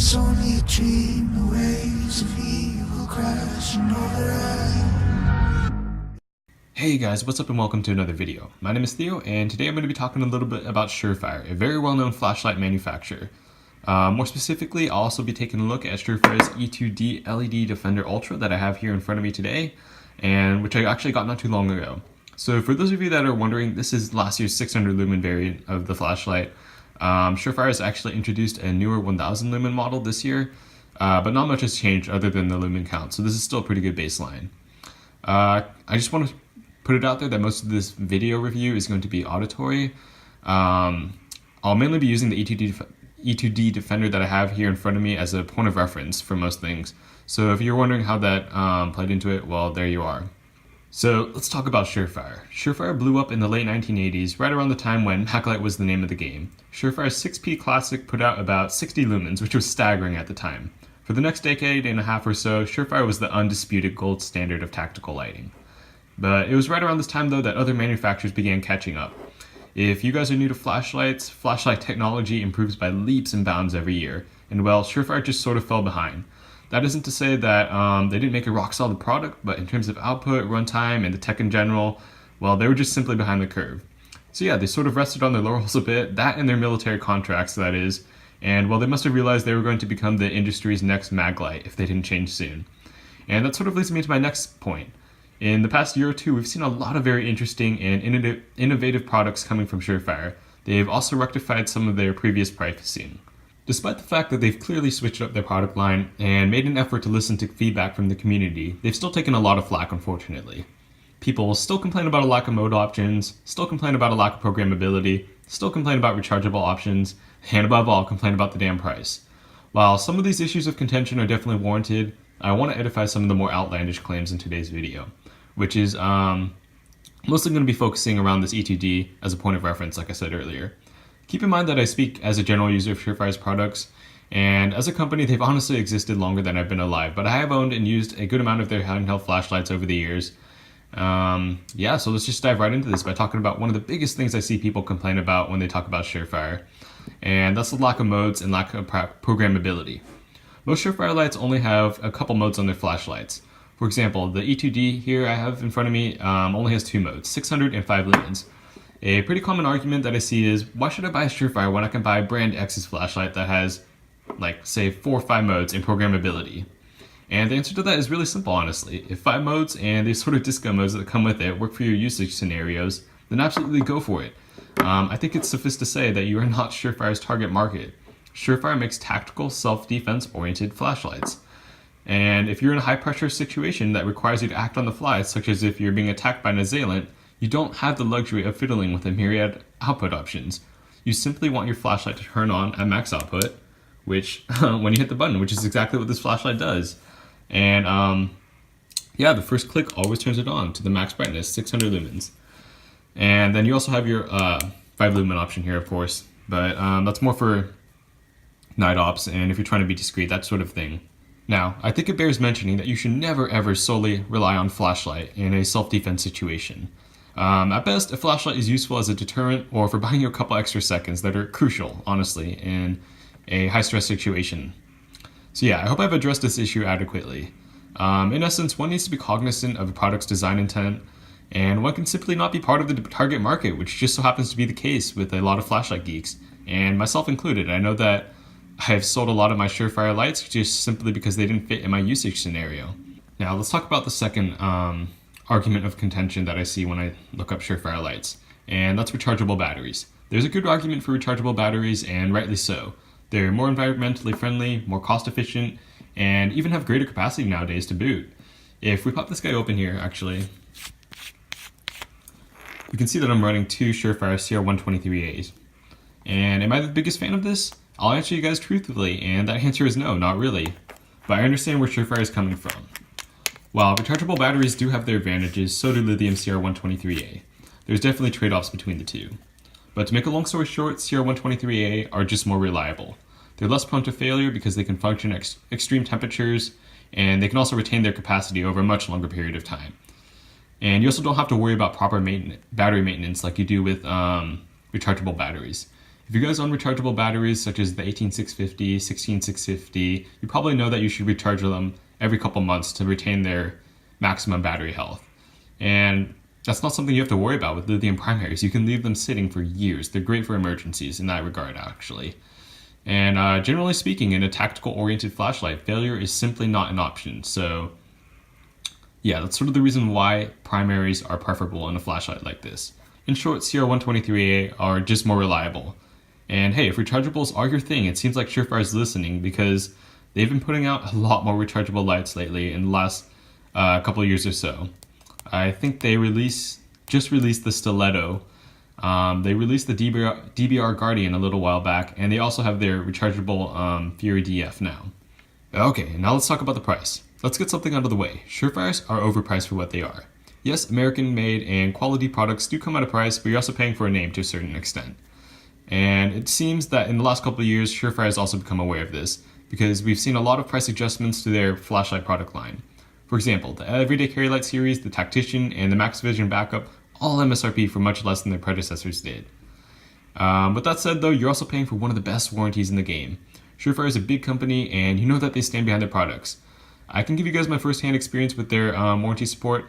was only a dream, the waves of evil crashing over. Hey guys, what's up and welcome to another video. My name is Theo, and today I'm going to be talking a little bit about Surefire, a very well-known flashlight manufacturer. More specifically, I'll also be taking a look at Surefire's E2D LED Defender Ultra that I have here in front of me today, and which I actually got not too long ago. So for those of you that are wondering, this is last year's 600 lumen variant of the flashlight. Surefire has actually introduced a newer 1000 lumen model this year, but not much has changed other than the lumen count, so this is still a pretty good baseline. I just want to put it out there that most of this video review is going to be auditory. I'll mainly be using the E2D Defender that I have here in front of me as a point of reference for most things. So if you're wondering how that played into it, well, there you are. So let's talk about Surefire. Surefire blew up in the late 1980s, right around the time when backlight was the name of the game. Surefire's 6P Classic put out about 60 lumens, which was staggering at the time. For the next decade and a half or so, Surefire was the undisputed gold standard of tactical lighting. But it was right around this time though that other manufacturers began catching up. If you guys are new to flashlights, flashlight technology improves by leaps and bounds every year, and well, Surefire just sort of fell behind. That isn't to say that they didn't make a rock solid product, but in terms of output, runtime, and the tech in general, well, they were just simply behind the curve. So yeah, they sort of rested on their laurels a bit, that and their military contracts, that is, and well, they must have realized they were going to become the industry's next maglite if they didn't change soon. And that sort of leads me to my next point. In the past year or two, we've seen a lot of very interesting and innovative products coming from Surefire. They've also rectified some of their previous pricing. Despite the fact that they've clearly switched up their product line and made an effort to listen to feedback from the community, they've still taken a lot of flack, unfortunately. People still complain about a lack of mode options, still complain about a lack of programmability, still complain about rechargeable options, and above all, complain about the damn price. While some of these issues of contention are definitely warranted, I want to edify some of the more outlandish claims in today's video, which is mostly going to be focusing around this E2D as a point of reference, like I said earlier. Keep in mind that I speak as a general user of Surefire's products, and as a company, they've honestly existed longer than I've been alive, but I have owned and used a good amount of their handheld flashlights over the years. Yeah, so let's just dive right into this by talking about one of the biggest things I see people complain about when they talk about Surefire, and that's the lack of modes and lack of programmability. Most Surefire lights only have a couple modes on their flashlights. For example, the E2D here I have in front of me only has two modes, 600 and 5 lumens. A pretty common argument that I see is, why should I buy a Surefire when I can buy brand X's flashlight that has, like, say 4 or 5 modes and programmability? And the answer to that is really simple, honestly. If 5 modes and the sort of disco modes that come with it work for your usage scenarios, then absolutely go for it. I think it's suffice to say that you are not Surefire's target market. Surefire makes tactical, self-defense oriented flashlights. And if you're in a high-pressure situation that requires you to act on the fly, such as if you're being attacked by an assailant, you don't have the luxury of fiddling with a myriad output options. You simply want your flashlight to turn on at max output, which, when you hit the button, which is exactly what this flashlight does. And yeah, the first click always turns it on to the max brightness, 600 lumens. And then you also have your 5 lumen option here, of course, but that's more for night ops and if you're trying to be discreet, that sort of thing. Now, I think it bears mentioning that you should never ever solely rely on flashlight in a self-defense situation. At best, a flashlight is useful as a deterrent or for buying you a couple extra seconds that are crucial, honestly, in a high-stress situation. So yeah, I hope I've addressed this issue adequately. In essence, one needs to be cognizant of a product's design intent, and one can simply not be part of the target market, which just so happens to be the case with a lot of flashlight geeks, and myself included. I know that I've sold a lot of my Surefire lights just simply because they didn't fit in my usage scenario. Now let's talk about the second argument of contention that I see when I look up Surefire lights, and that's rechargeable batteries. There's a good argument for rechargeable batteries, and rightly so. They're more environmentally friendly, more cost efficient, and even have greater capacity nowadays to boot. If we pop this guy open here, actually, you can see that I'm running two Surefire CR123As. And am I the biggest fan of this? I'll answer you guys truthfully, and that answer is no, not really. But I understand where Surefire is coming from. While rechargeable batteries do have their advantages, so do lithium CR123A. There's definitely trade-offs between the two. But to make a long story short, CR123A are just more reliable. They're less prone to failure because they can function at extreme temperatures, and they can also retain their capacity over a much longer period of time. And you also don't have to worry about proper battery maintenance like you do with rechargeable batteries. If you guys own rechargeable batteries such as the 18650, 16650, you probably know that you should recharge them every couple months to retain their maximum battery health. And that's not something you have to worry about with lithium primaries. You can leave them sitting for years. They're great for emergencies in that regard, actually. And generally speaking, in a tactical oriented flashlight, failure is simply not an option. So yeah, that's sort of the reason why primaries are preferable in a flashlight like this. In short, CR123A are just more reliable. And hey, if rechargeables are your thing, it seems like Surefire is listening, because they've been putting out a lot more rechargeable lights lately in the last couple of years or so. I think they just released the Stiletto. They released the DBR Guardian a little while back, and they also have their rechargeable Fury DF now. Okay, now let's talk about the price. Let's get something out of the way. Surefires are overpriced for what they are. Yes, American-made and quality products do come at a price, but you're also paying for a name to a certain extent. And it seems that in the last couple of years, Surefire has also become aware of this, because we've seen a lot of price adjustments to their flashlight product line. For example, the Everyday Carry Light series, the Tactician, and the Max Vision Backup all MSRP for much less than their predecessors did. With that said though, you're also paying for one of the best warranties in the game. Surefire is a big company, and you know that they stand behind their products. I can give you guys my first-hand experience with their warranty support.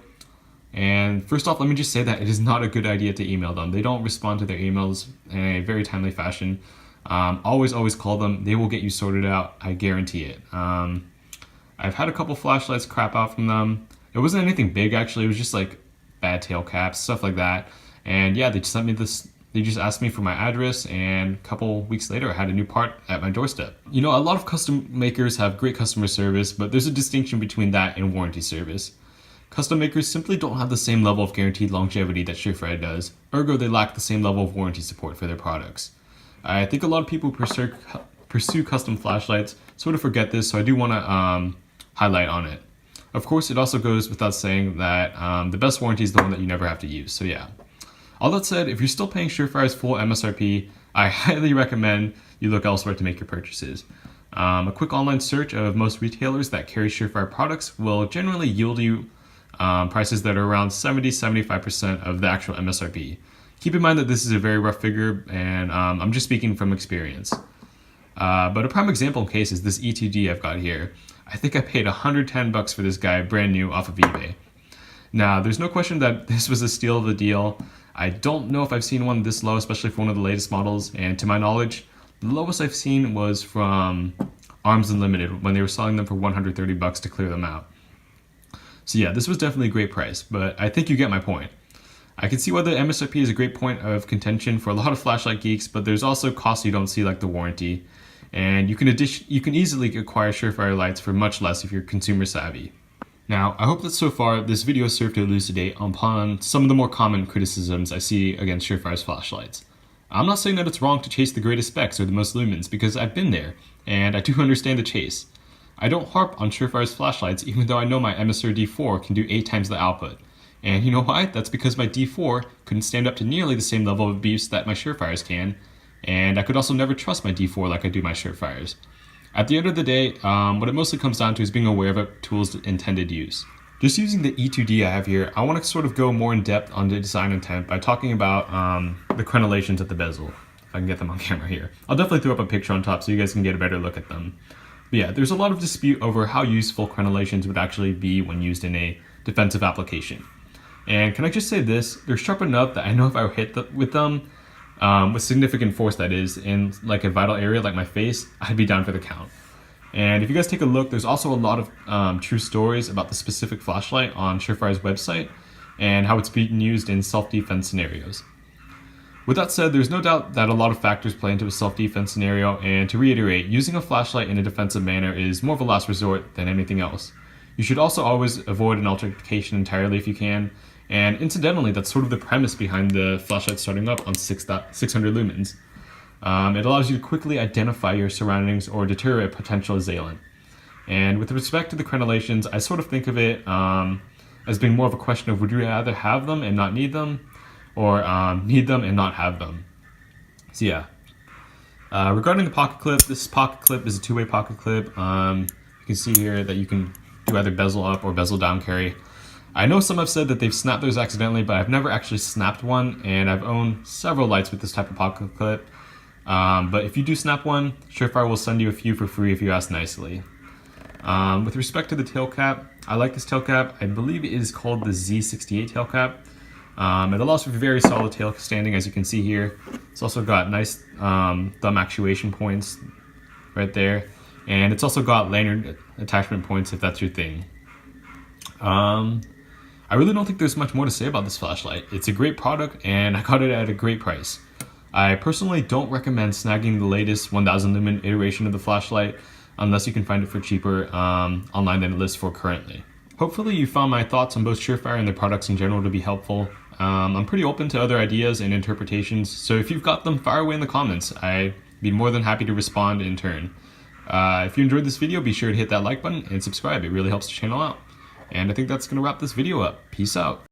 And first off, let me just say that it is not a good idea to email them. They don't respond to their emails in a very timely fashion. Always call them. They will get you sorted out. I guarantee it. I've had a couple flashlights crap out from them. It wasn't anything big, actually. It was just like bad tail caps, stuff like that. And yeah, they just sent me this. They just asked me for my address, and a couple weeks later, I had a new part at my doorstep. You know, a lot of custom makers have great customer service, but there's a distinction between that and warranty service. Custom makers simply don't have the same level of guaranteed longevity that Surefire does, ergo they lack the same level of warranty support for their products. I think a lot of people who pursue custom flashlights sort of forget this, so I do want to highlight on it. Of course, it also goes without saying that the best warranty is the one that you never have to use, so yeah. All that said, if you're still paying Surefire's full MSRP, I highly recommend you look elsewhere to make your purchases. A quick online search of most retailers that carry Surefire products will generally yield you prices that are around 70-75% of the actual MSRP. Keep in mind that this is a very rough figure, and I'm just speaking from experience. But a prime example case is this E2D I've got here. I think I paid $110 for this guy brand new off of eBay. Now, there's no question that this was a steal of a deal. I don't know if I've seen one this low, especially for one of the latest models, and to my knowledge, the lowest I've seen was from Arms Unlimited when they were selling them for $130 to clear them out. So yeah, this was definitely a great price, but I think you get my point. I can see why the MSRP is a great point of contention for a lot of flashlight geeks, but there's also costs you don't see, like the warranty. And you can easily acquire Surefire lights for much less if you're consumer savvy. Now, I hope that so far this video served to elucidate upon some of the more common criticisms I see against Surefire's flashlights. I'm not saying that it's wrong to chase the greatest specs or the most lumens, because I've been there, and I do understand the chase. I don't harp on Surefire's flashlights even though I know my MSR D4 can do 8 times the output. And you know why? That's because my D4 couldn't stand up to nearly the same level of abuse that my Surefires can, and I could also never trust my D4 like I do my Surefires. At the end of the day, what it mostly comes down to is being aware of a tool's intended use. Just using the E2D I have here, I want to sort of go more in depth on the design intent by talking about the crenellations at the bezel. If I can get them on camera here. I'll definitely throw up a picture on top so you guys can get a better look at them. But yeah, there's a lot of dispute over how useful crenellations would actually be when used in a defensive application. And can I just say this, they're sharp enough that I know if I were hit with them, with significant force that is, in like a vital area like my face, I'd be down for the count. And if you guys take a look, there's also a lot of true stories about the specific flashlight on Surefire's website and how it's being used in self-defense scenarios. With that said, there's no doubt that a lot of factors play into a self-defense scenario, and to reiterate, using a flashlight in a defensive manner is more of a last resort than anything else. You should also always avoid an altercation entirely if you can, and incidentally, that's sort of the premise behind the flashlight starting up on 600 lumens. It allows you to quickly identify your surroundings or deter a potential assailant. And with respect to the crenellations, I sort of think of it as being more of a question of would you rather have them and not need them, or need them and not have them. So yeah. Regarding the pocket clip, this pocket clip is a two-way pocket clip. You can see here that you can do either bezel up or bezel down carry. I know some have said that they've snapped those accidentally, but I've never actually snapped one, and I've owned several lights with this type of pocket clip. But if you do snap one, Surefire will send you a few for free if you ask nicely. With respect to the tail cap, I like this tail cap. I believe it is called the Z68 tail cap. It allows for very solid tail standing, as you can see here. It's also got nice thumb actuation points right there, and it's also got lanyard attachment points if that's your thing. I really don't think there's much more to say about this flashlight. It's a great product, and I got it at a great price. I personally don't recommend snagging the latest 1000 lumen iteration of the flashlight unless you can find it for cheaper online than it lists for currently. Hopefully you found my thoughts on both Surefire and their products in general to be helpful. I'm pretty open to other ideas and interpretations, so if you've got them, fire away in the comments. I'd be more than happy to respond in turn. If you enjoyed this video, be sure to hit that like button and subscribe. It really helps the channel out. And I think that's going to wrap this video up. Peace out.